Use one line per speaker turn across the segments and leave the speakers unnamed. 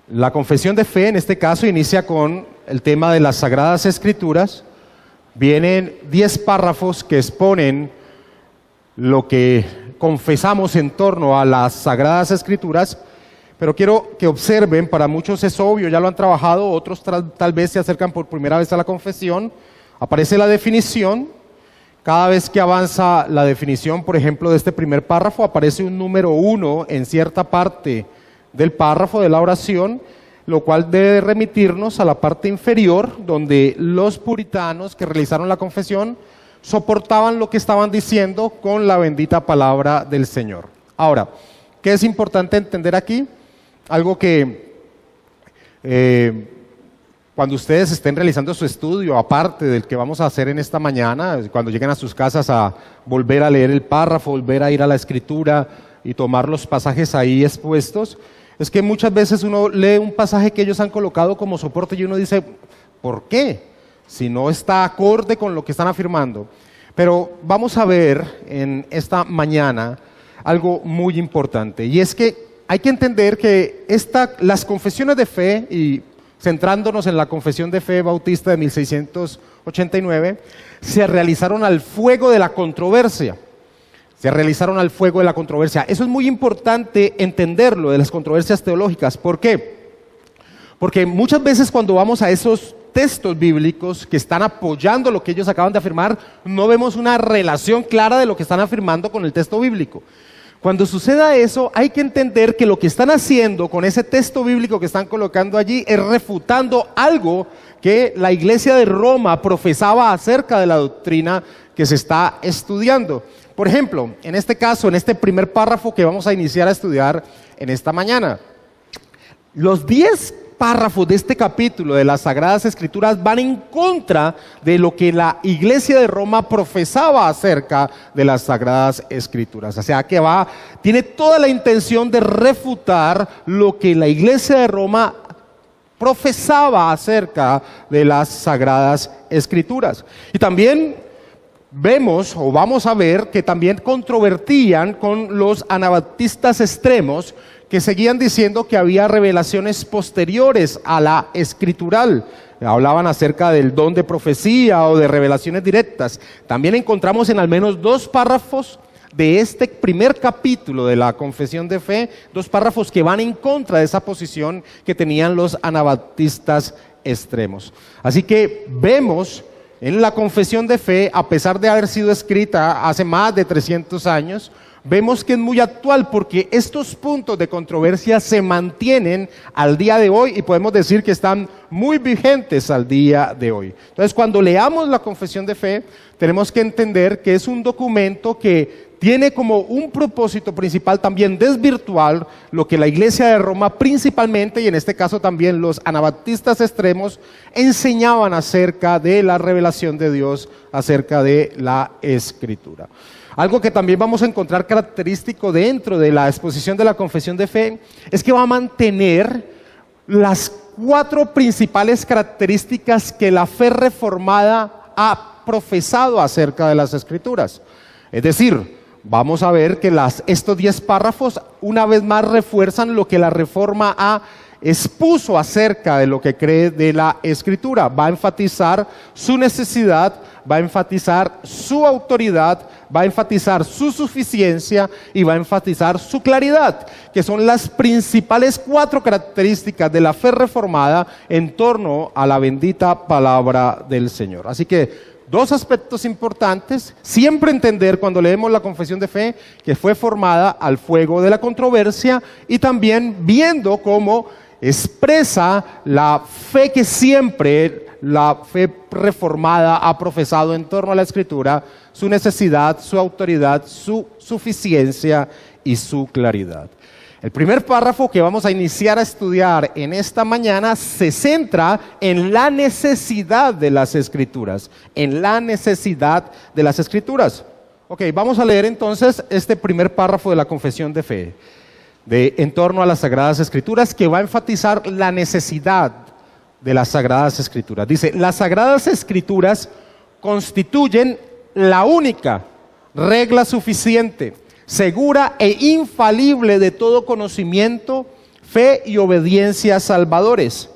La confesión de fe, en este caso, inicia con el tema de las Sagradas Escrituras. Vienen 10 párrafos que exponen lo que confesamos en torno a las Sagradas Escrituras, pero quiero que observen, para muchos es obvio, ya lo han trabajado, otros tal vez se acercan por primera vez a la confesión. Aparece la definición. Cada vez que avanza la definición, por ejemplo, de este primer párrafo, aparece un número 1 en cierta parte del párrafo de la oración, lo cual debe remitirnos a la parte inferior, donde los puritanos que realizaron la confesión soportaban lo que estaban diciendo con la bendita palabra del Señor. Ahora, ¿qué es importante entender aquí? Algo que cuando ustedes estén realizando su estudio, aparte del que vamos a hacer en esta mañana, cuando lleguen a sus casas a volver a leer el párrafo, volver a ir a la Escritura y tomar los pasajes ahí expuestos, es que muchas veces uno lee un pasaje que ellos han colocado como soporte y uno dice, ¿por qué? Si no está acorde con lo que están afirmando. Pero vamos a ver en esta mañana algo muy importante, y es que hay que entender que las confesiones de fe, y centrándonos en la confesión de fe bautista de 1689, se realizaron al fuego de la controversia. Se realizaron al fuego de la controversia. Eso es muy importante entenderlo, de las controversias teológicas. ¿Por qué? Porque muchas veces cuando vamos a esos textos bíblicos que están apoyando lo que ellos acaban de afirmar, no vemos una relación clara de lo que están afirmando con el texto bíblico. Cuando suceda eso, hay que entender que lo que están haciendo con ese texto bíblico que están colocando allí es refutando algo que la Iglesia de Roma profesaba acerca de la doctrina que se está estudiando. Por ejemplo, en este caso, en este primer párrafo que vamos a iniciar a estudiar en esta mañana, los 10 párrafos de este capítulo de las Sagradas Escrituras van en contra de lo que la Iglesia de Roma profesaba acerca de las Sagradas Escrituras. O sea que tiene toda la intención de refutar lo que la Iglesia de Roma profesaba acerca de las Sagradas Escrituras. Y también vemos, o vamos a ver, que también controvertían con los anabaptistas extremos, que seguían diciendo que había revelaciones posteriores a la escritural. Hablaban acerca del don de profecía o de revelaciones directas. También encontramos en al menos 2 párrafos de este primer capítulo de la confesión de fe, 2 párrafos que van en contra de esa posición que tenían los anabaptistas extremos. Así que vemos en la confesión de fe, a pesar de haber sido escrita hace más de 300 años, vemos que es muy actual, porque estos puntos de controversia se mantienen al día de hoy y podemos decir que están muy vigentes al día de hoy. Entonces, cuando leamos la confesión de fe, tenemos que entender que es un documento que tiene como un propósito principal también desvirtuar lo que la Iglesia de Roma principalmente, y en este caso también los anabaptistas extremos, enseñaban acerca de la revelación de Dios, acerca de la Escritura. Algo que también vamos a encontrar característico dentro de la exposición de la confesión de fe es que va a mantener las 4 principales características que la fe reformada ha profesado acerca de las Escrituras. Es decir, vamos a ver que estos 10 párrafos una vez más refuerzan lo que la Reforma expuso acerca de lo que cree de la Escritura. Va a enfatizar su necesidad, va a enfatizar su autoridad, va a enfatizar su suficiencia y va a enfatizar su claridad, que son las principales 4 características de la fe reformada en torno a la bendita palabra del Señor. Así que 2 aspectos importantes: siempre entender cuando leemos la confesión de fe que fue formada al fuego de la controversia, y también viendo cómo expresa la fe que siempre la fe reformada ha profesado en torno a la Escritura, su necesidad, su autoridad, su suficiencia y su claridad. El primer párrafo que vamos a iniciar a estudiar en esta mañana se centra en la necesidad de las Escrituras, en la necesidad de las Escrituras. Ok, vamos a leer entonces este primer párrafo de la confesión de fe, en torno a las Sagradas Escrituras, que va a enfatizar la necesidad de las Sagradas Escrituras. Dice: las Sagradas Escrituras constituyen la única regla suficiente, segura e infalible de todo conocimiento, fe y obediencia salvadores.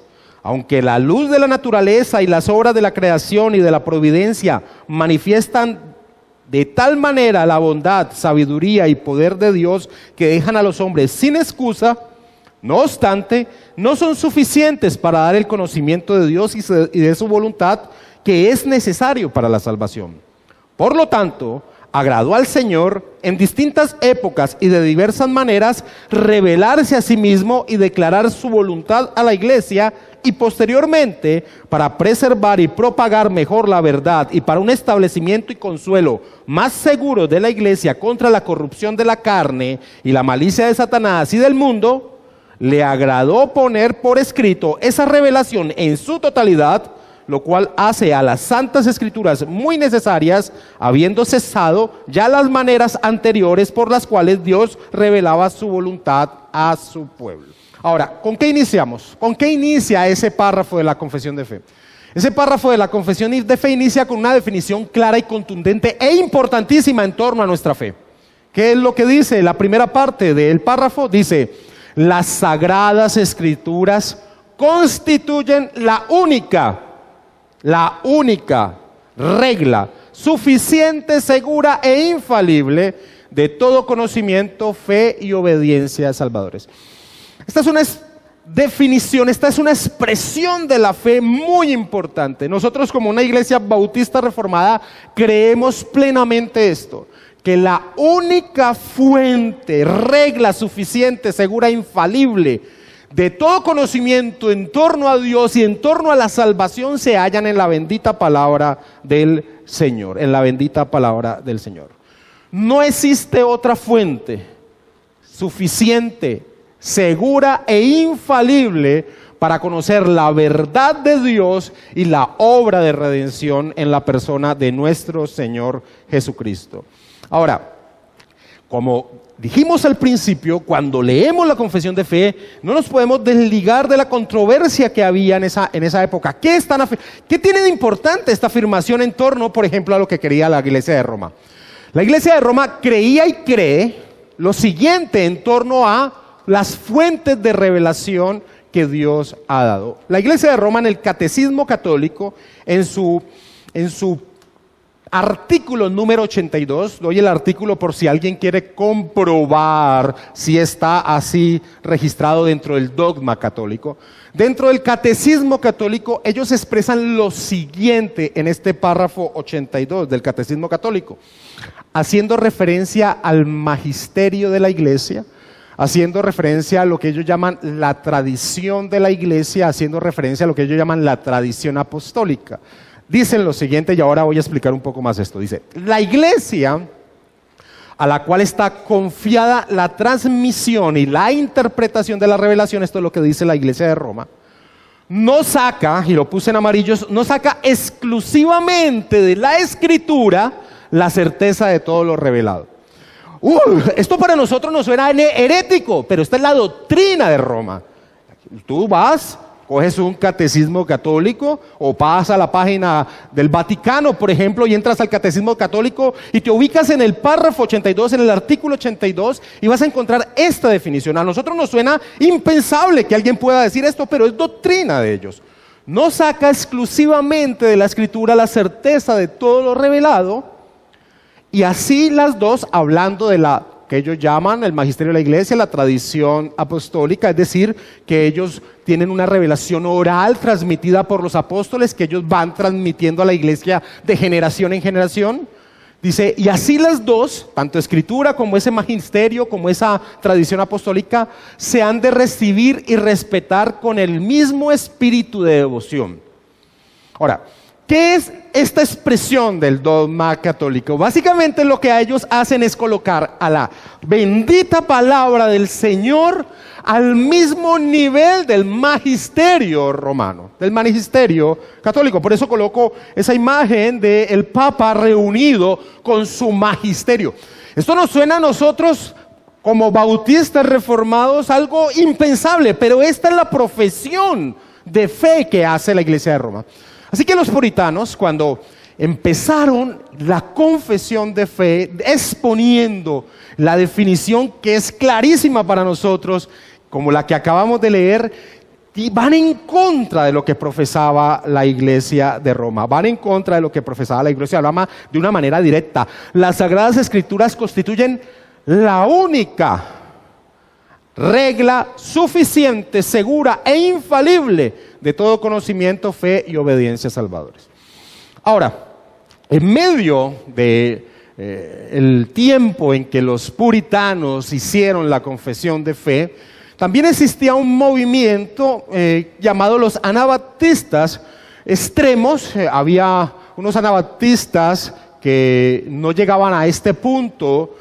Aunque la luz de la naturaleza y las obras de la creación y de la providencia manifiestan de tal manera la bondad, sabiduría y poder de Dios que dejan a los hombres sin excusa, no obstante, no son suficientes para dar el conocimiento de Dios y de su voluntad que es necesario para la salvación. Por lo tanto, agradó al Señor en distintas épocas y de diversas maneras revelarse a sí mismo y declarar su voluntad a la iglesia, y posteriormente, para preservar y propagar mejor la verdad y para un establecimiento y consuelo más seguro de la iglesia contra la corrupción de la carne y la malicia de Satanás y del mundo, le agradó poner por escrito esa revelación en su totalidad, lo cual hace a las santas escrituras muy necesarias, habiendo cesado ya las maneras anteriores por las cuales Dios revelaba su voluntad a su pueblo. Ahora, ¿con qué iniciamos? ¿Con qué inicia ese párrafo de la confesión de fe? Ese párrafo de la confesión de fe inicia con una definición clara y contundente e importantísima en torno a nuestra fe. ¿Qué es lo que dice? La primera parte del párrafo dice: las sagradas escrituras constituyen la única regla suficiente, segura e infalible de todo conocimiento, fe y obediencia salvadores. Esta es una definición, esta es una expresión de la fe muy importante. Nosotros, como una iglesia bautista reformada, creemos plenamente esto: que la única fuente, regla suficiente, segura e infalible de todo conocimiento en torno a Dios y en torno a la salvación se hallan en la bendita palabra del Señor, en la bendita palabra del Señor. No existe otra fuente suficiente, segura e infalible para conocer la verdad de Dios y la obra de redención en la persona de nuestro Señor Jesucristo. Ahora, como dijimos al principio, cuando leemos la confesión de fe, no nos podemos desligar de la controversia que había en esa época. ¿Qué tiene de importante esta afirmación en torno, por ejemplo, a lo que quería la iglesia de Roma? La iglesia de Roma creía y cree lo siguiente en torno a las fuentes de revelación que Dios ha dado. La iglesia de Roma, en el Catecismo Católico, en su artículo número 82, doy el artículo por si alguien quiere comprobar si está así registrado dentro del dogma católico. Dentro del Catecismo Católico, ellos expresan lo siguiente en este párrafo 82 del Catecismo Católico, haciendo referencia al magisterio de la iglesia, haciendo referencia a lo que ellos llaman la tradición de la iglesia, haciendo referencia a lo que ellos llaman la tradición apostólica. Dicen lo siguiente, y ahora voy a explicar un poco más esto. Dice: la iglesia a la cual está confiada la transmisión y la interpretación de la revelación, esto es lo que dice la iglesia de Roma, no saca, y lo puse en amarillos, no saca exclusivamente de la escritura la certeza de todo lo revelado. Esto para nosotros nos suena herético, pero esta es la doctrina de Roma. Tú vas, coges un catecismo católico o vas a la página del Vaticano, por ejemplo, y entras al catecismo católico y te ubicas en el párrafo 82, en el artículo 82, y vas a encontrar esta definición. A nosotros nos suena impensable que alguien pueda decir esto, pero es doctrina de ellos. No saca exclusivamente de la escritura la certeza de todo lo revelado. Y así las dos, hablando de la que ellos llaman el magisterio de la iglesia, la tradición apostólica, es decir, que ellos tienen una revelación oral transmitida por los apóstoles, que ellos van transmitiendo a la iglesia de generación en generación. Dice, y así las dos, tanto escritura como ese magisterio, como esa tradición apostólica, se han de recibir y respetar con el mismo espíritu de devoción. Ahora, ¿qué es esta expresión del dogma católico? Básicamente lo que ellos hacen es colocar a la bendita palabra del Señor al mismo nivel del magisterio romano, del magisterio católico. Por eso coloco esa imagen del Papa reunido con su magisterio. Esto nos suena a nosotros como bautistas reformados algo impensable, pero esta es la profesión de fe que hace la iglesia de Roma. Así que los puritanos, cuando empezaron la confesión de fe, exponiendo la definición que es clarísima para nosotros, como la que acabamos de leer, y van en contra de lo que profesaba la iglesia de Roma, van en contra de lo que profesaba la iglesia de Roma de una manera directa. Las Sagradas Escrituras constituyen la única regla suficiente, segura e infalible de todo conocimiento, fe y obediencia salvadores. Ahora, en medio de el tiempo en que los puritanos hicieron la confesión de fe, también existía un movimiento llamado los anabaptistas extremos. Había unos anabaptistas que no llegaban a este punto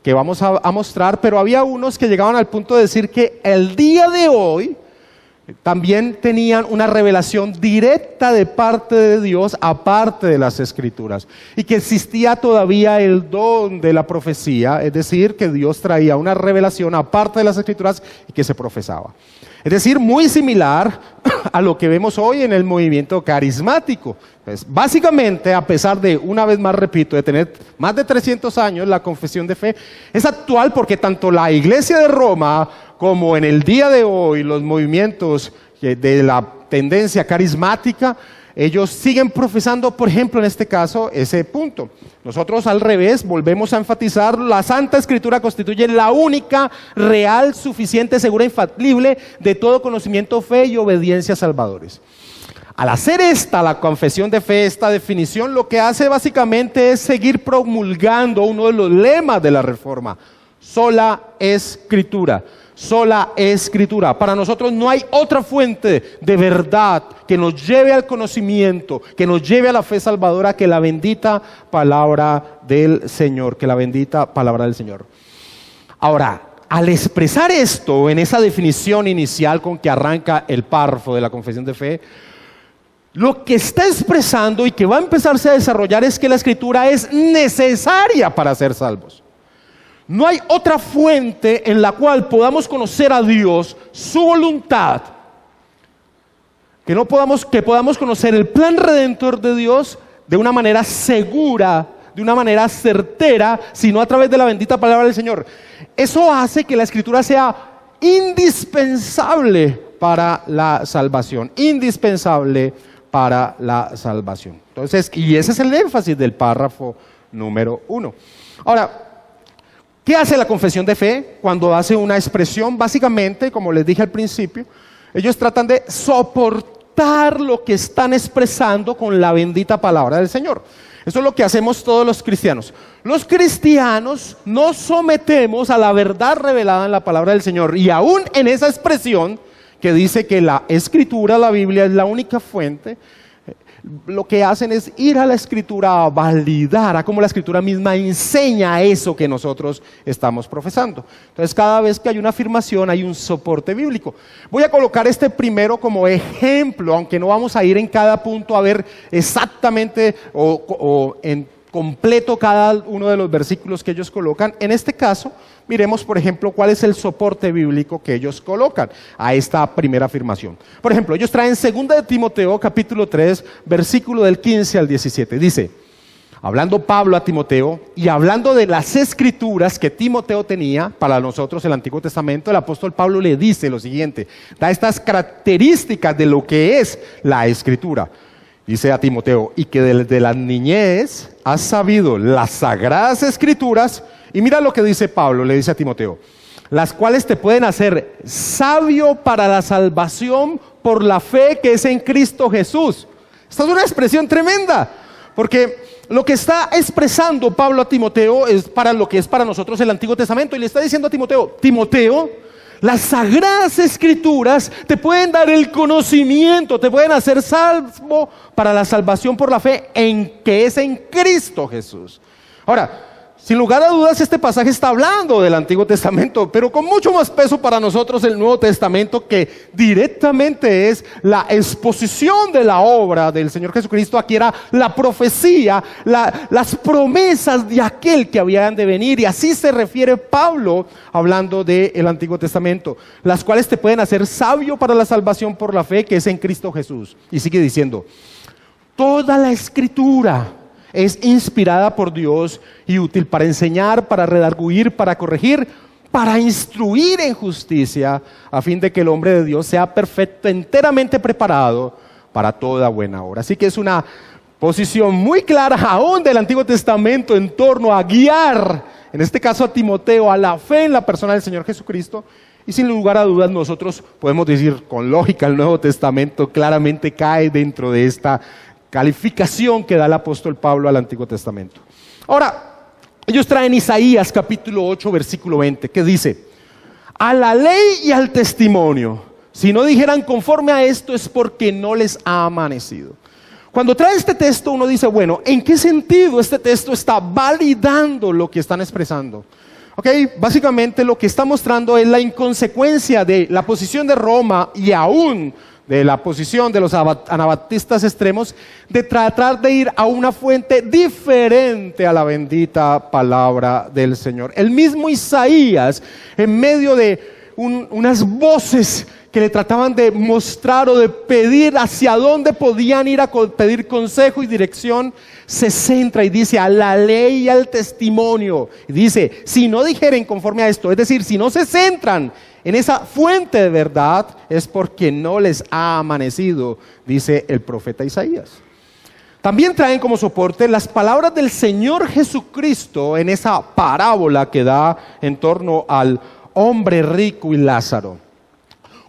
que vamos a mostrar, pero había unos que llegaban al punto de decir que el día de hoy también tenían una revelación directa de parte de Dios, aparte de las Escrituras, y que existía todavía el don de la profecía, es decir, que Dios traía una revelación aparte de las Escrituras y que se profesaba. Es decir, muy similar a lo que vemos hoy en el movimiento carismático. Pues, básicamente, a pesar de, una vez más repito, de tener más de 300 años, la confesión de fe es actual porque tanto la Iglesia de Roma como en el día de hoy los movimientos de la tendencia carismática, ellos siguen profesando, por ejemplo, en este caso, ese punto. Nosotros al revés volvemos a enfatizar: la Santa Escritura constituye la única, real, suficiente, segura, infalible de todo conocimiento, fe y obediencia salvadores. Al hacer la confesión de fe, esta definición, lo que hace básicamente es seguir promulgando uno de los lemas de la Reforma: sola Escritura. Sola Escritura. Para nosotros no hay otra fuente de verdad que nos lleve al conocimiento, que nos lleve a la fe salvadora, que la bendita palabra del Señor, que la bendita palabra del Señor. Ahora, al expresar esto en esa definición inicial con que arranca el párrafo de la confesión de fe, lo que está expresando y que va a empezarse a desarrollar es que la Escritura es necesaria para ser salvos. No hay otra fuente en la cual podamos conocer a Dios, su voluntad, que podamos conocer el plan redentor de Dios de una manera segura, de una manera certera, sino a través de la bendita palabra del Señor. Eso hace que la Escritura sea indispensable para la salvación, indispensable para la salvación. Entonces, y ese es el énfasis del párrafo número 1. Ahora, ¿qué hace la confesión de fe cuando hace una expresión? Básicamente, como les dije al principio, ellos tratan de soportar lo que están expresando con la bendita palabra del Señor. Eso es lo que hacemos todos los cristianos. Los cristianos nos sometemos a la verdad revelada en la palabra del Señor, y aún en esa expresión que dice que la Escritura, la Biblia, es la única fuente, lo que hacen es ir a la Escritura a validar, a cómo la Escritura misma enseña eso que nosotros estamos profesando. Entonces, cada vez que hay una afirmación hay un soporte bíblico. Voy a colocar este primero como ejemplo, aunque no vamos a ir en cada punto a ver exactamente o en completo cada uno de los versículos que ellos colocan. En este caso, miremos, por ejemplo, cuál es el soporte bíblico que ellos colocan a esta primera afirmación. Por ejemplo, ellos traen 2 de Timoteo, capítulo 3, versículo del 15 al 17. Dice, hablando Pablo a Timoteo y hablando de las Escrituras que Timoteo tenía para nosotros el Antiguo Testamento, el apóstol Pablo le dice lo siguiente, da estas características de lo que es la Escritura. Dice a Timoteo, y que desde la niñez has sabido las Sagradas Escrituras. Y mira lo que dice Pablo, le dice a Timoteo, las cuales te pueden hacer sabio para la salvación por la fe que es en Cristo Jesús. Esta es una expresión tremenda, porque lo que está expresando Pablo a Timoteo es para lo que es para nosotros el Antiguo Testamento, y le está diciendo a Timoteo, Timoteo, las Sagradas Escrituras te pueden dar el conocimiento, te pueden hacer salvo para la salvación por la fe en que es en Cristo Jesús. Ahora, sin lugar a dudas, este pasaje está hablando del Antiguo Testamento, pero con mucho más peso para nosotros el Nuevo Testamento, que directamente es la exposición de la obra del Señor Jesucristo. Aquí era la profecía, las promesas de aquel que habían de venir, y así se refiere Pablo hablando del Antiguo Testamento, las cuales te pueden hacer sabio para la salvación por la fe que es en Cristo Jesús. Y sigue diciendo, toda la Escritura es inspirada por Dios y útil para enseñar, para redarguir, para corregir, para instruir en justicia, a fin de que el hombre de Dios sea perfecto, enteramente preparado para toda buena obra. Así que es una posición muy clara aún del Antiguo Testamento en torno a guiar, en este caso a Timoteo, a la fe en la persona del Señor Jesucristo. Y sin lugar a dudas nosotros podemos decir con lógica, el Nuevo Testamento claramente cae dentro de esta calificación que da el apóstol Pablo al Antiguo Testamento. Ahora, ellos traen Isaías capítulo 8 versículo 20, que dice: a la ley y al testimonio, si no dijeran conforme a esto, es porque no les ha amanecido. Cuando trae este texto uno dice, bueno, ¿en qué sentido este texto está validando lo que están expresando? Básicamente lo que está mostrando es la inconsecuencia de la posición de Roma y aún de la posición de los anabaptistas extremos de tratar de ir a una fuente diferente a la bendita palabra del Señor. El mismo Isaías, en medio de unas voces que le trataban de mostrar o de pedir hacia dónde podían ir a pedir consejo y dirección, se centra y dice a la ley y al testimonio. Y dice, si no dijeren conforme a esto, es decir, si no se centran en esa fuente de verdad, es porque no les ha amanecido, dice el profeta Isaías. También traen como soporte las palabras del Señor Jesucristo en esa parábola que da en torno al hombre rico y Lázaro.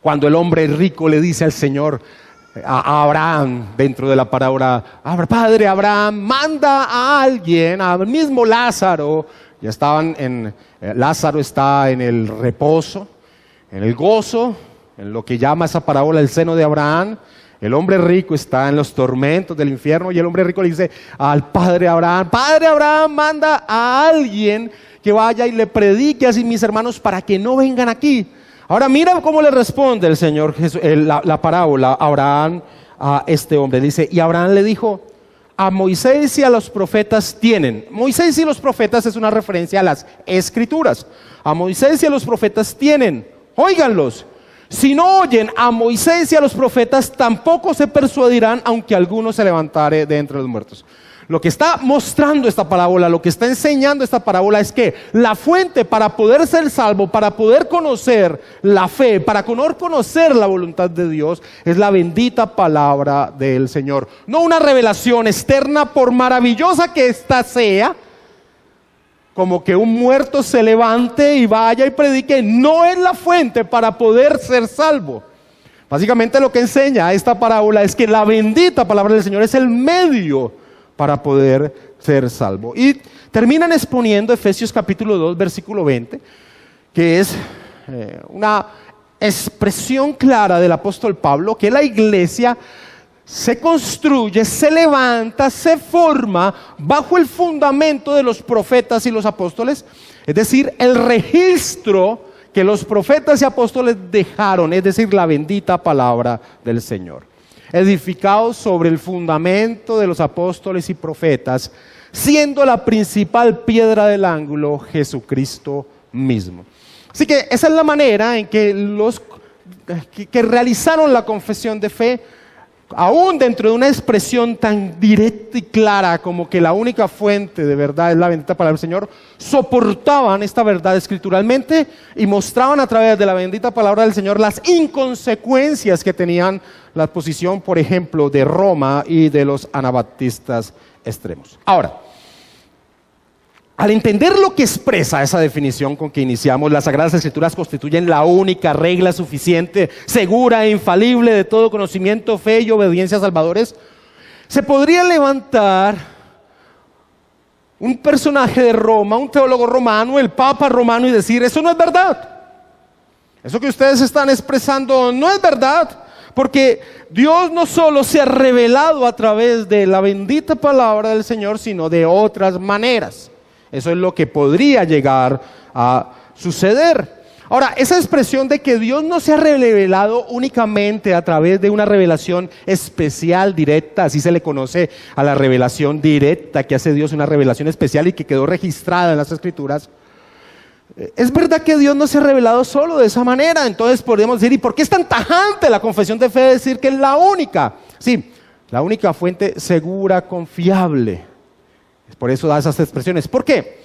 Cuando el hombre rico le dice al Señor, a Abraham, dentro de la parábola, Padre Abraham, manda a alguien, al mismo Lázaro. Ya Lázaro está en el reposo, en el gozo, en lo que llama esa parábola el seno de Abraham. El hombre rico está en los tormentos del infierno y el hombre rico le dice al Padre Abraham, manda a alguien que vaya y le predique a mis hermanos para que no vengan aquí. Ahora mira cómo le responde el Señor Jesús, la parábola Abraham a este hombre. Dice, y Abraham le dijo, a Moisés y a los profetas tienen. Moisés y los profetas es una referencia a las Escrituras. A Moisés y a los profetas tienen, óiganlos. Si no oyen a Moisés y a los profetas, tampoco se persuadirán, aunque alguno se levantare de entre los muertos. Lo que está mostrando esta parábola, lo que está enseñando esta parábola es que la fuente para poder ser salvo, para poder conocer la fe, para poder conocer la voluntad de Dios, es la bendita palabra del Señor. No una revelación externa, por maravillosa que ésta sea, como que un muerto se levante y vaya y predique, no es la fuente para poder ser salvo. Básicamente lo que enseña esta parábola es que la bendita palabra del Señor es el medio para poder ser salvo. Y terminan exponiendo Efesios capítulo 2 versículo 20, que es una expresión clara del apóstol Pablo, que la iglesia se construye, se levanta, se forma bajo el fundamento de los profetas y los apóstoles, es decir, el registro que los profetas y apóstoles dejaron, es decir, la bendita palabra del Señor, edificados sobre el fundamento de los apóstoles y profetas, siendo la principal piedra del ángulo Jesucristo mismo. Así que esa es la manera en que los que realizaron la confesión de fe, aún dentro de una expresión tan directa y clara como que la única fuente de verdad es la bendita palabra del Señor, soportaban esta verdad escrituralmente y mostraban a través de la bendita palabra del Señor las inconsecuencias que tenían la posición, por ejemplo, de Roma y de los anabaptistas extremos. Ahora, al entender lo que expresa esa definición con que iniciamos, las Sagradas Escrituras constituyen la única regla suficiente, segura e infalible de todo conocimiento, fe y obediencia a salvadores. Se podría levantar un personaje de Roma, un teólogo romano, el Papa romano, y decir, eso no es verdad. Eso que ustedes están expresando no es verdad. Porque Dios no solo se ha revelado a través de la bendita palabra del Señor, sino de otras maneras. Eso es lo que podría llegar a suceder. Ahora, esa expresión de que Dios no se ha revelado únicamente a través de una revelación especial, directa, así se le conoce a la revelación directa que hace Dios, una revelación especial y que quedó registrada en las Escrituras. Es verdad que Dios no se ha revelado solo de esa manera. Entonces podemos decir, ¿y por qué es tan tajante la confesión de fe de decir que es la única? Sí, la única fuente segura, confiable. Por eso da esas expresiones. ¿Por qué?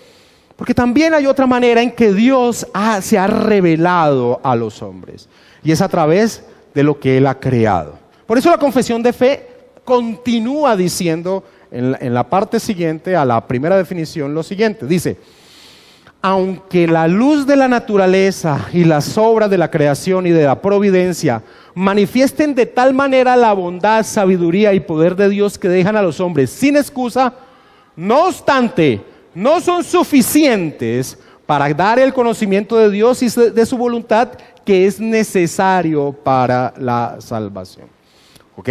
Porque también hay otra manera en que Dios se ha revelado a los hombres, y es a través de lo que Él ha creado. Por eso la confesión de fe continúa diciendo en la parte siguiente a la primera definición lo siguiente. Dice: aunque la luz de la naturaleza y las obras de la creación y de la providencia manifiesten de tal manera la bondad, sabiduría y poder de Dios que dejan a los hombres sin excusa, no obstante, no son suficientes para dar el conocimiento de Dios y de su voluntad, que es necesario para la salvación. ¿Ok?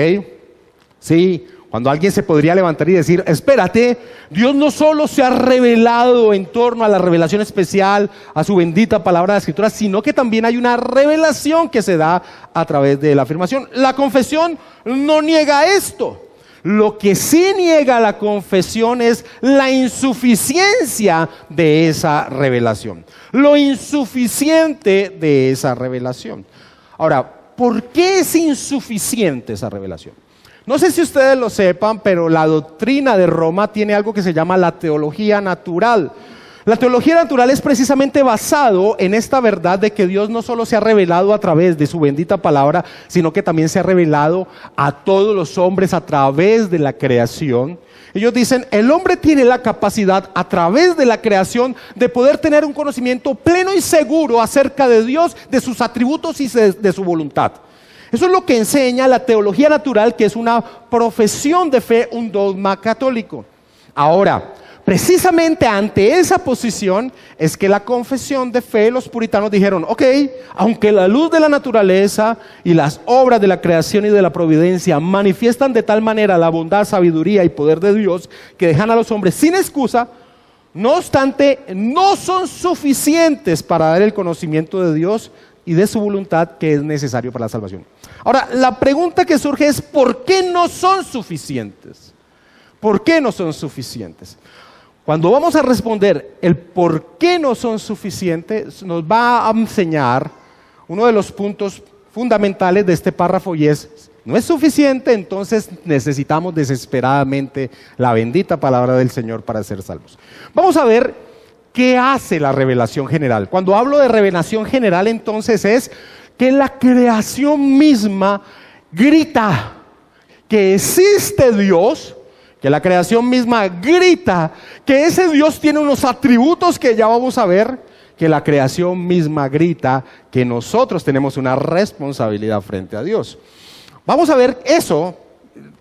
Sí. Cuando alguien se podría levantar y decir: espérate, Dios no solo se ha revelado en torno a la revelación especial, a su bendita palabra de la Escritura, sino que también hay una revelación que se da a través de la afirmación. La confesión no niega esto. Lo que sí niega la confesión es la insuficiencia de esa revelación. Lo insuficiente de esa revelación. Ahora, ¿por qué es insuficiente esa revelación? No sé si ustedes lo sepan, pero la doctrina de Roma tiene algo que se llama la teología natural. La teología natural es precisamente basado en esta verdad de que Dios no solo se ha revelado a través de su bendita palabra, sino que también se ha revelado a todos los hombres a través de la creación. Ellos dicen: el hombre tiene la capacidad a través de la creación de poder tener un conocimiento pleno y seguro acerca de Dios, de sus atributos y de su voluntad. Eso es lo que enseña la teología natural, que es una profesión de fe, un dogma católico. Ahora, precisamente ante esa posición es que la confesión de fe, los puritanos dijeron: ok, aunque la luz de la naturaleza y las obras de la creación y de la providencia manifiestan de tal manera la bondad, sabiduría y poder de Dios que dejan a los hombres sin excusa, no obstante, no son suficientes para dar el conocimiento de Dios y de su voluntad, que es necesario para la salvación. Ahora, la pregunta que surge es: ¿por qué no son suficientes? ¿Por qué no son suficientes? Cuando vamos a responder el por qué no son suficientes, nos va a enseñar uno de los puntos fundamentales de este párrafo, y es: no es suficiente, entonces necesitamos desesperadamente la bendita palabra del Señor para ser salvos. Vamos a ver qué hace la revelación general. Cuando hablo de revelación general, entonces es que la creación misma grita que existe Dios, que la creación misma grita que ese Dios tiene unos atributos que ya vamos a ver, que la creación misma grita que nosotros tenemos una responsabilidad frente a Dios. Vamos a ver eso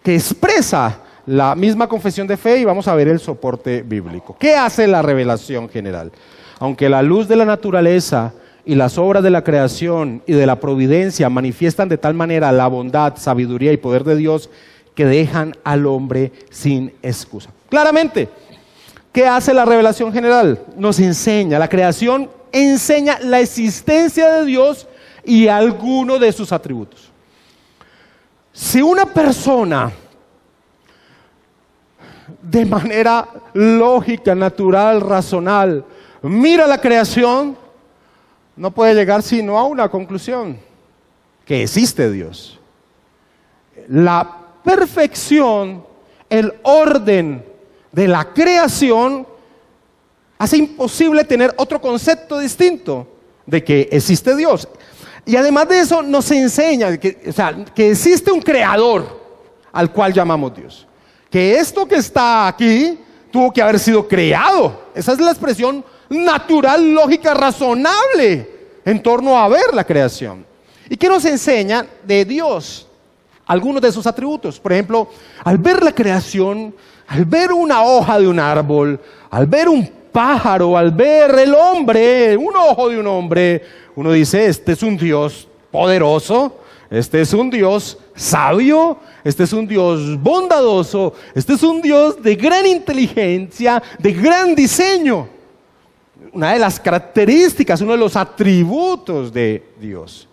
que expresa la misma confesión de fe y vamos a ver el soporte bíblico. ¿Qué hace la revelación general? Aunque la luz de la naturaleza y las obras de la creación y de la providencia manifiestan de tal manera la bondad, sabiduría y poder de Dios que dejan al hombre sin excusa. Claramente, ¿qué hace la revelación general? Nos enseña, la creación enseña la existencia de Dios y alguno de sus atributos. Si una persona de manera lógica, natural, razonal mira la creación, no puede llegar sino a una conclusión: que existe Dios. La perfección, el orden de la creación hace imposible tener otro concepto distinto de que existe Dios. Y además de eso nos enseña que existe un creador al cual llamamos Dios. Que esto que está aquí tuvo que haber sido creado. Esa es la expresión natural, lógica, razonable en torno a ver la creación. ¿Y qué nos enseña de Dios? Algunos de sus atributos. Por ejemplo, al ver la creación, al ver una hoja de un árbol, al ver un pájaro, al ver el hombre, un ojo de un hombre, uno dice: este es un Dios poderoso, este es un Dios sabio, este es un Dios bondadoso, este es un Dios de gran inteligencia, de gran diseño. Una de las características, uno de los atributos de Dios.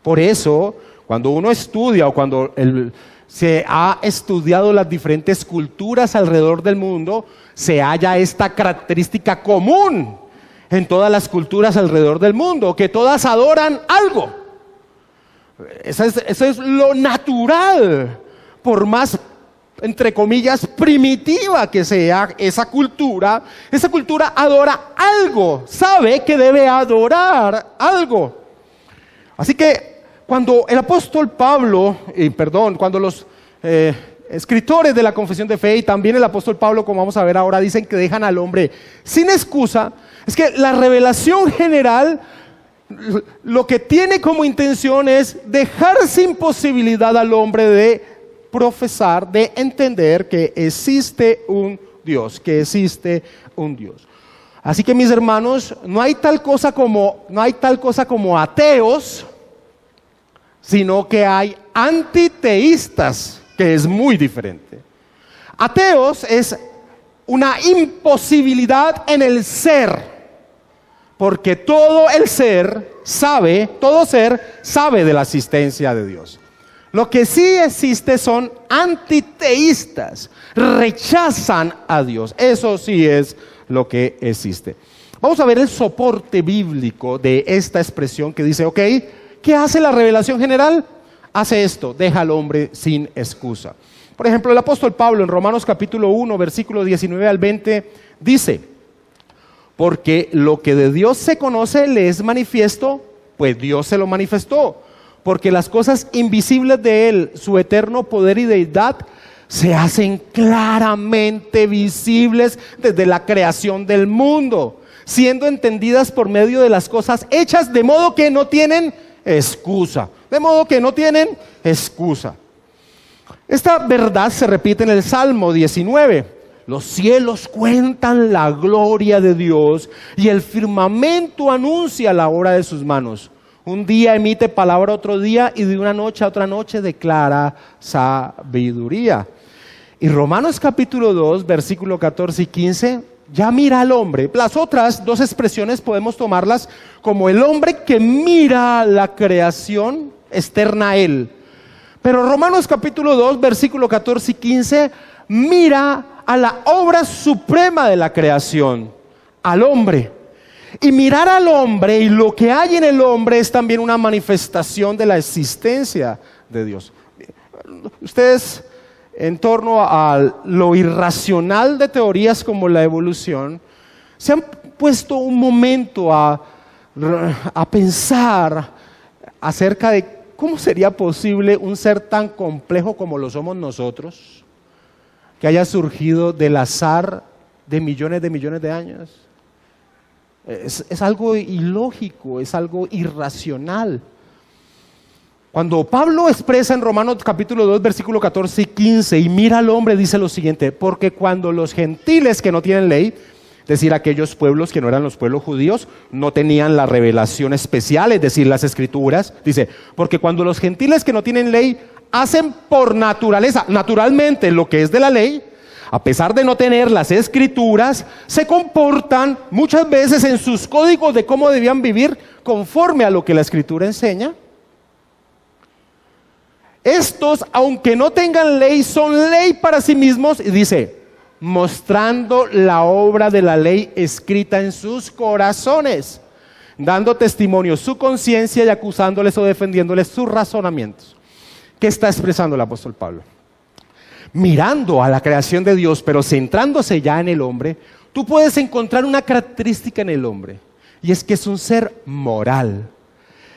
Por eso, cuando uno estudia o cuando se ha estudiado las diferentes culturas alrededor del mundo, se halla esta característica común en todas las culturas alrededor del mundo, que todas adoran algo. Eso es lo natural, por más entre comillas, primitiva que sea esa cultura adora algo, sabe que debe adorar algo. Así que cuando el apóstol Pablo, cuando los escritores de la Confesión de Fe y también el apóstol Pablo, como vamos a ver ahora, dicen que dejan al hombre sin excusa, es que la revelación general lo que tiene como intención es dejar sin posibilidad al hombre de profesar, de entender que existe un Dios, Así que mis hermanos, no hay tal cosa como ateos, sino que hay antiteístas, que es muy diferente. Ateos es una imposibilidad en el ser, porque todo ser sabe de la existencia de Dios. Lo que sí existe son antiteístas, rechazan a Dios. Eso sí es lo que existe. Vamos a ver el soporte bíblico de esta expresión que dice, ok, ¿qué hace la revelación general? Hace esto, deja al hombre sin excusa. Por ejemplo, el apóstol Pablo en Romanos capítulo 1, versículo 19 al 20, dice, porque lo que de Dios se conoce le es manifiesto, pues Dios se lo manifestó. Porque las cosas invisibles de Él, su eterno poder y deidad, se hacen claramente visibles desde la creación del mundo, siendo entendidas por medio de las cosas hechas, de modo que no tienen excusa. Esta verdad se repite en el Salmo 19. Los cielos cuentan la gloria de Dios y el firmamento anuncia la obra de sus manos. Un día emite palabra otro día y de una noche a otra noche declara sabiduría. Y Romanos capítulo 2, versículo 14 y 15, ya mira al hombre. Las otras dos expresiones podemos tomarlas como el hombre que mira la creación externa a él. Pero Romanos capítulo 2, versículo 14 y 15, mira a la obra suprema de la creación, al hombre. Y mirar al hombre y lo que hay en el hombre es también una manifestación de la existencia de Dios. Ustedes, en torno a lo irracional de teorías como la evolución, se han puesto un momento a pensar acerca de cómo sería posible un ser tan complejo como lo somos nosotros, que haya surgido del azar de millones de años. Es algo ilógico, es algo irracional. Cuando Pablo expresa en Romanos capítulo 2, versículo 14 y 15, y mira al hombre, dice lo siguiente, porque cuando los gentiles que no tienen ley, es decir, aquellos pueblos que no eran los pueblos judíos, no tenían la revelación especial, es decir, las escrituras, dice, porque cuando los gentiles que no tienen ley hacen por naturaleza, naturalmente lo que es de la ley, a pesar de no tener las escrituras, se comportan muchas veces en sus códigos de cómo debían vivir conforme a lo que la escritura enseña. Estos, aunque no tengan ley, son ley para sí mismos, y dice, mostrando la obra de la ley escrita en sus corazones, dando testimonio su conciencia y acusándoles o defendiéndoles sus razonamientos. ¿Qué está expresando el apóstol Pablo? Mirando a la creación de Dios, pero centrándose ya en el hombre, tú puedes encontrar una característica en el hombre, y es que es un ser moral.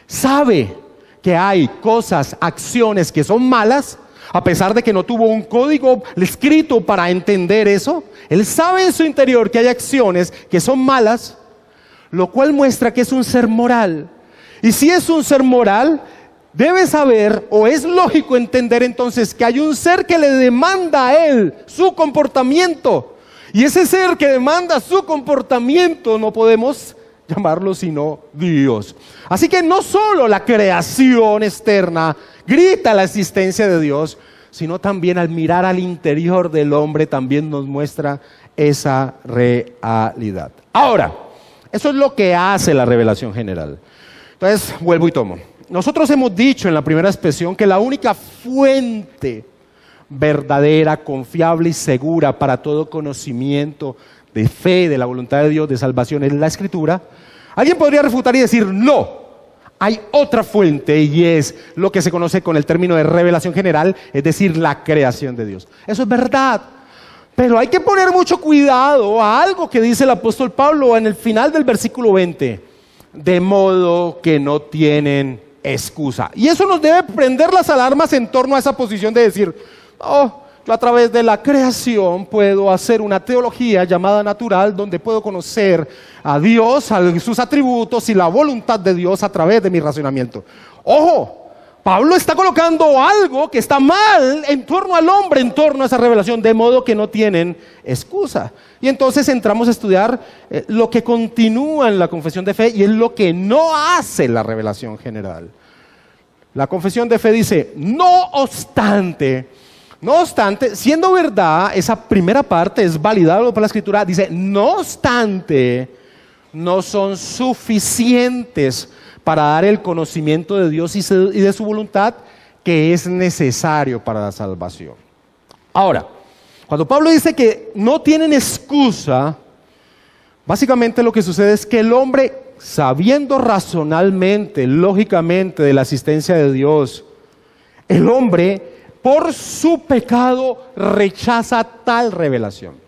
Sabe que hay cosas, acciones que son malas, a pesar de que no tuvo un código escrito para entender eso. Él sabe en su interior que hay acciones que son malas, lo cual muestra que es un ser moral. Y si es un ser moral, debe saber, o es lógico entender entonces, que hay un ser que le demanda a él su comportamiento. Y ese ser que demanda su comportamiento no podemos llamarlo sino Dios. Así que no solo la creación externa grita la existencia de Dios, sino también al mirar al interior del hombre también nos muestra esa realidad. Ahora, eso es lo que hace la revelación general. Entonces, vuelvo y tomo. Nosotros hemos dicho en la primera expresión que la única fuente verdadera, confiable y segura para todo conocimiento de fe, de la voluntad de Dios, de salvación, es la Escritura. Alguien podría refutar y decir, no, Hay otra fuente y es lo que se conoce con el término de revelación general, es decir, la creación de Dios. Eso es verdad, pero hay que poner mucho cuidado a algo que dice el apóstol Pablo en el final del versículo 20, de modo que no tienen excusa. Y eso nos debe prender las alarmas en torno a esa posición de decir, yo a través de la creación puedo hacer una teología llamada natural donde puedo conocer a Dios, a sus atributos y la voluntad de Dios a través de mi razonamiento. Ojo, Pablo está colocando algo que está mal en torno al hombre, en torno a esa revelación, de modo que no tienen excusa. Y entonces entramos a estudiar lo que continúa en la confesión de fe y es lo que no hace la revelación general. La confesión de fe dice, no obstante, siendo verdad, esa primera parte es validada por la Escritura, dice, no obstante, no son suficientes para dar el conocimiento de Dios y de su voluntad que es necesario para la salvación. Ahora, cuando Pablo dice que no tienen excusa, básicamente lo que sucede es que el hombre, sabiendo racionalmente, lógicamente de la existencia de Dios, el hombre por su pecado rechaza tal revelación.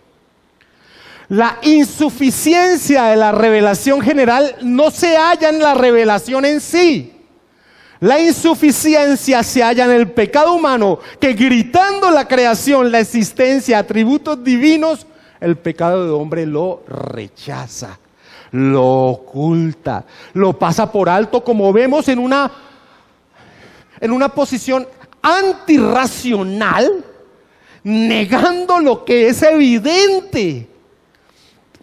La insuficiencia de la revelación general no se halla en la revelación en sí. La insuficiencia se halla en el pecado humano que, gritando la creación, la existencia, atributos divinos, el pecado del hombre lo rechaza, lo oculta, lo pasa por alto, como vemos en una posición antirracional, negando lo que es evidente.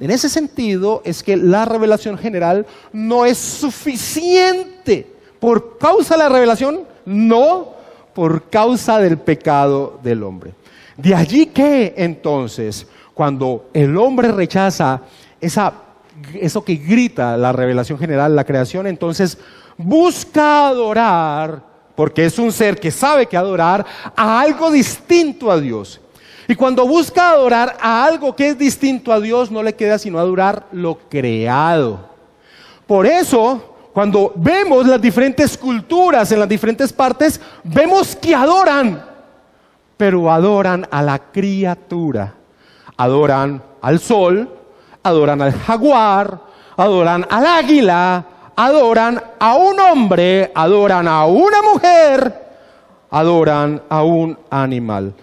En ese sentido es que la revelación general no es suficiente por causa de la revelación, no por causa del pecado del hombre. De allí que entonces, cuando el hombre rechaza eso que grita la revelación general, la creación, entonces busca adorar, porque es un ser que sabe que adorar a algo distinto a Dios. Y cuando busca adorar a algo que es distinto a Dios, no le queda sino adorar lo creado. Por eso, cuando vemos las diferentes culturas en las diferentes partes, vemos que adoran, pero adoran a la criatura. Adoran al sol, adoran al jaguar, adoran al águila, adoran a un hombre, adoran a una mujer, adoran a un animal.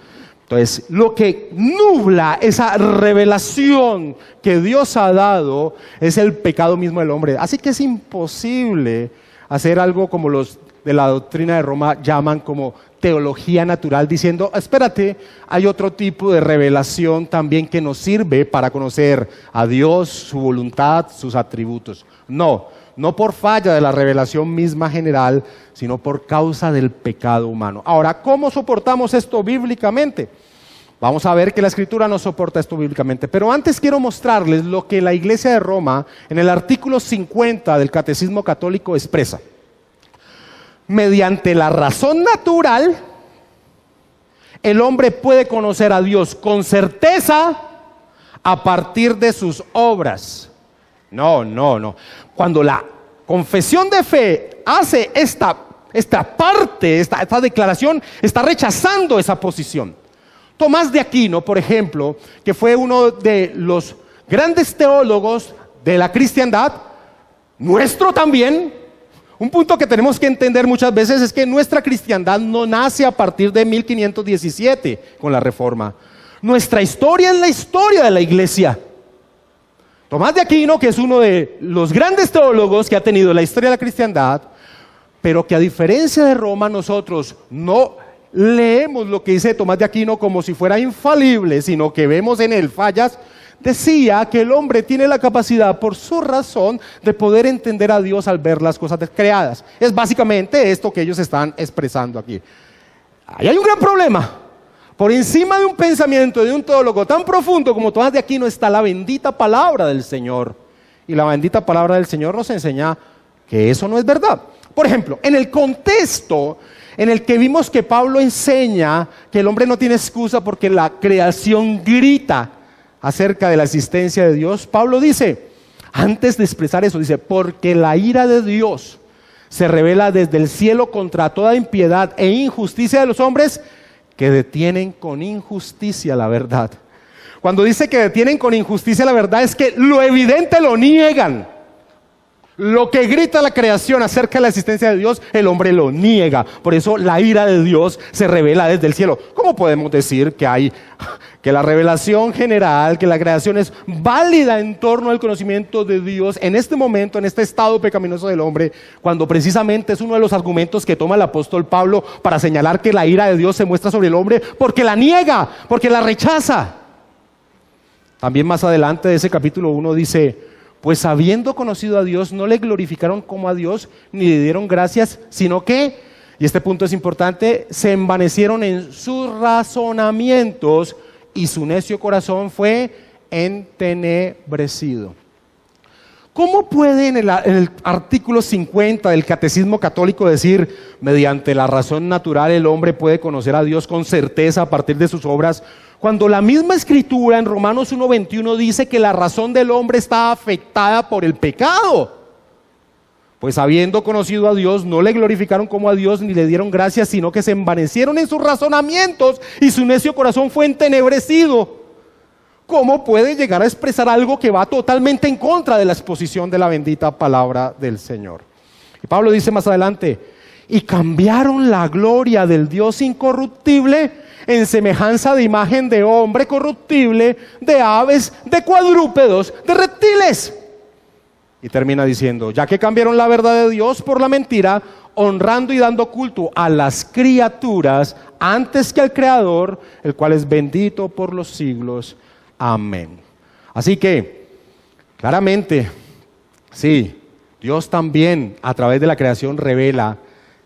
Entonces, lo que nubla esa revelación que Dios ha dado es el pecado mismo del hombre. Así que es imposible hacer algo como los de la doctrina de Roma llaman como teología natural, diciendo, espérate, hay otro tipo de revelación también que nos sirve para conocer a Dios, su voluntad, sus atributos. No por falla de la revelación misma general, sino por causa del pecado humano. Ahora, ¿cómo soportamos esto bíblicamente? Vamos a ver que la Escritura no soporta esto bíblicamente. Pero antes quiero mostrarles lo que la Iglesia de Roma, en el artículo 50 del Catecismo Católico, expresa. Mediante la razón natural, el hombre puede conocer a Dios con certeza a partir de sus obras. No. Cuando la confesión de fe hace esta parte, esta declaración, está rechazando esa posición. Tomás de Aquino, por ejemplo, que fue uno de los grandes teólogos de la cristiandad, nuestro también. Un punto que tenemos que entender muchas veces es que nuestra cristiandad no nace a partir de 1517 con la Reforma. Nuestra historia es la historia de la iglesia. Tomás de Aquino, que es uno de los grandes teólogos que ha tenido la historia de la cristiandad, pero que a diferencia de Roma nosotros no leemos lo que dice Tomás de Aquino como si fuera infalible, sino que vemos en él fallas. Decía que el hombre tiene la capacidad por su razón de poder entender a Dios al ver las cosas creadas. Es básicamente esto que ellos están expresando aquí. Ahí hay un gran problema. Por encima de un pensamiento de un teólogo tan profundo como Tomás de Aquino está la bendita palabra del Señor. Y la bendita palabra del Señor nos enseña que eso no es verdad. Por ejemplo, en el contexto en el que vimos que Pablo enseña que el hombre no tiene excusa porque la creación grita acerca de la existencia de Dios, Pablo dice, antes de expresar eso, dice, porque la ira de Dios se revela desde el cielo contra toda impiedad e injusticia de los hombres que detienen con injusticia la verdad. Cuando dice que detienen con injusticia la verdad, es que lo evidente lo niegan. Lo que grita la creación acerca de la existencia de Dios, el hombre lo niega. Por eso la ira de Dios se revela desde el cielo. ¿Cómo podemos decir que la revelación general, que la creación es válida en torno al conocimiento de Dios en este momento, en este estado pecaminoso del hombre, cuando precisamente es uno de los argumentos que toma el apóstol Pablo para señalar que la ira de Dios se muestra sobre el hombre porque la niega, porque la rechaza? También más adelante de ese capítulo 1 dice: pues habiendo conocido a Dios, no le glorificaron como a Dios, ni le dieron gracias, sino que, y este punto es importante, se envanecieron en sus razonamientos y su necio corazón fue entenebrecido. ¿Cómo puede en el artículo 50 del Catecismo Católico decir, mediante la razón natural el hombre puede conocer a Dios con certeza a partir de sus obras, cuando la misma Escritura en Romanos 1:21 dice que la razón del hombre está afectada por el pecado? Pues habiendo conocido a Dios, no le glorificaron como a Dios ni le dieron gracias, sino que se envanecieron en sus razonamientos y su necio corazón fue entenebrecido. ¿Cómo puede llegar a expresar algo que va totalmente en contra de la exposición de la bendita palabra del Señor? Y Pablo dice más adelante: y cambiaron la gloria del Dios incorruptible en semejanza de imagen de hombre corruptible, de aves, de cuadrúpedos, de reptiles. Y termina diciendo: ya que cambiaron la verdad de Dios por la mentira, honrando y dando culto a las criaturas antes que al Creador, el cual es bendito por los siglos. Amén. Así que, claramente, sí, Dios también a través de la creación revela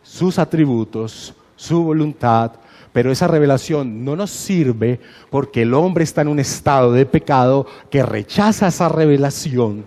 sus atributos, su voluntad, pero esa revelación no nos sirve porque el hombre está en un estado de pecado que rechaza esa revelación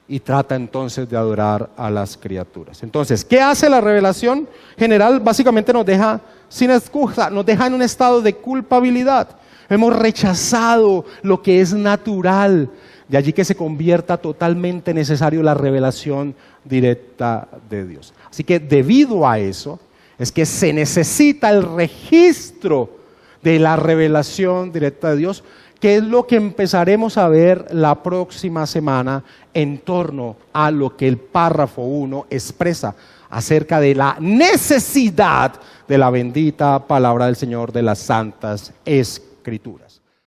y trata entonces de adorar a las criaturas. Entonces, ¿qué hace la revelación general? Básicamente nos deja sin excusa, nos deja en un estado de culpabilidad. Hemos rechazado lo que es natural, de allí que se convierta totalmente necesario la revelación directa de Dios. Así que debido a eso, es que se necesita el registro de la revelación directa de Dios, que es lo que empezaremos a ver la próxima semana en torno a lo que el párrafo 1 expresa acerca de la necesidad de la bendita palabra del Señor, de las Santas Escrituras.